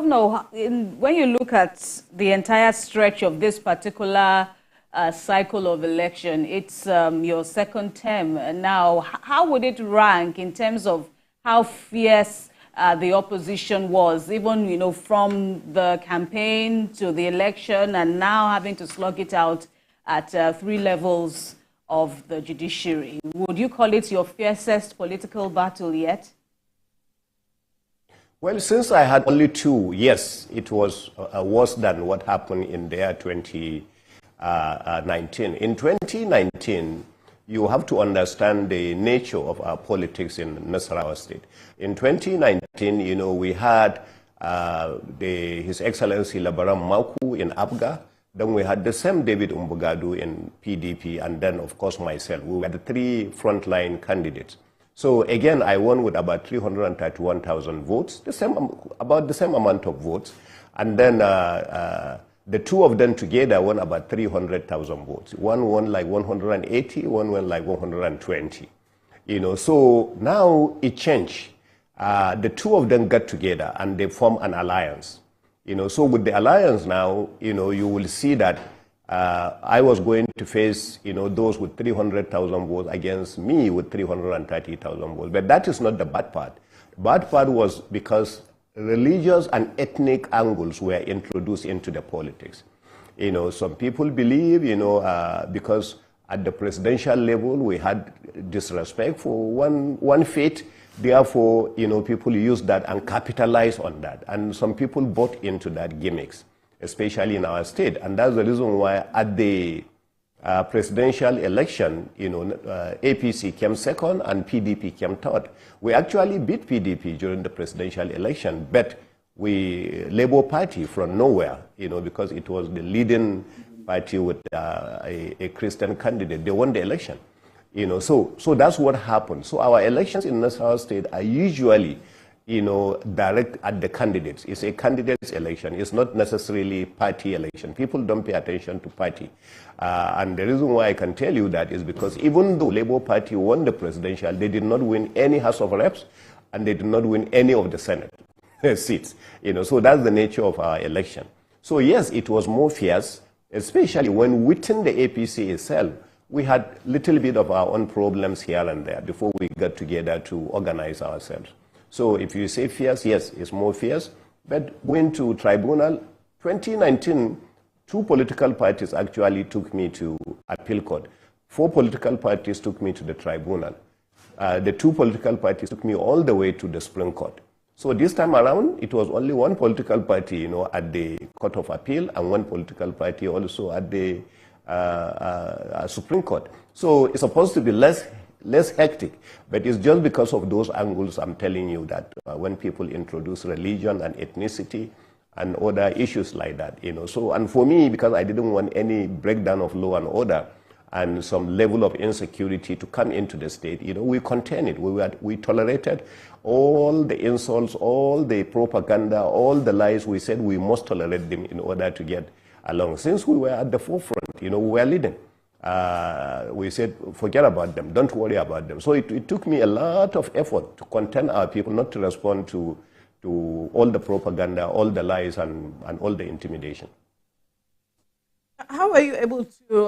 know, when you look at the entire stretch of this particular cycle of election, it's your second term now. How would it rank in terms of how fierce the opposition was, even, you know, from the campaign to the election and now having to slug it out at 3 levels of the judiciary? Would you call it your fiercest political battle yet? Well, since I had only 2, yes, it was worse than what happened in the year 2019. In 2019, you have to understand the nature of our politics in Nasarawa State. In 2019, you know, we had His Excellency Labaran Maku in Abga. Then we had the same David Umbugadu in PDP, and then, of course, myself. We were the 3 frontline candidates. So again, I won with about 331,000 votes, about the same amount of votes. And then the 2 of them together won about 300,000 votes. One won like 180, one won like 120. You know, so now it changed. The 2 of them got together and they formed an alliance. You know, so with the alliance now, you know, you will see that I was going to face, you know, those with 300,000 votes against me with 330,000 votes. But that is not the bad part. The bad part was because religious and ethnic angles were introduced into the politics. You know, some people believe, you know, because at the presidential level we had disrespect for one faith. Therefore, you know, people use that and capitalize on that. And some people bought into that gimmicks, especially in our state. And that's the reason why at the presidential election, you know, APC came second and PDP came third. We actually beat PDP during the presidential election, but Labour Party from nowhere, you know, because it was the leading party with a Christian candidate, they won the election. You know, so that's what happened. So our elections in Nasarawa State are usually, you know, direct at the candidates. It's a candidate's election. It's not necessarily party election. People don't pay attention to party. And the reason why I can tell you that is because even though Labour Party won the presidential, they did not win any House of Reps and they did not win any of the Senate seats. You know, so that's the nature of our election. So yes, it was more fierce, especially when within the APC itself, we had little bit of our own problems here and there before we got together to organize ourselves. So if you say fierce, yes, it's more fierce. But going to tribunal, 2019, 2 political parties actually took me to appeal court. 4 political parties took me to the tribunal. The 2 political parties took me all the way to the Supreme Court. So this time around, it was only 1 political party, you know, at the Court of Appeal and 1 political party also at the Supreme Court. So it's supposed to be less hectic, but it's just because of those angles I'm telling you that when people introduce religion and ethnicity and other issues like that, you know. So, and for me, because I didn't want any breakdown of law and order and some level of insecurity to come into the state, you know, we contained it. We tolerated all the insults, all the propaganda, all the lies. We said we must tolerate them in order to get along. Since we were at the forefront, you know, we were leading. We said, forget about them, don't worry about them. So it took me a lot of effort to contain our people, not to respond to all the propaganda, all the lies, and all the intimidation. How were you able to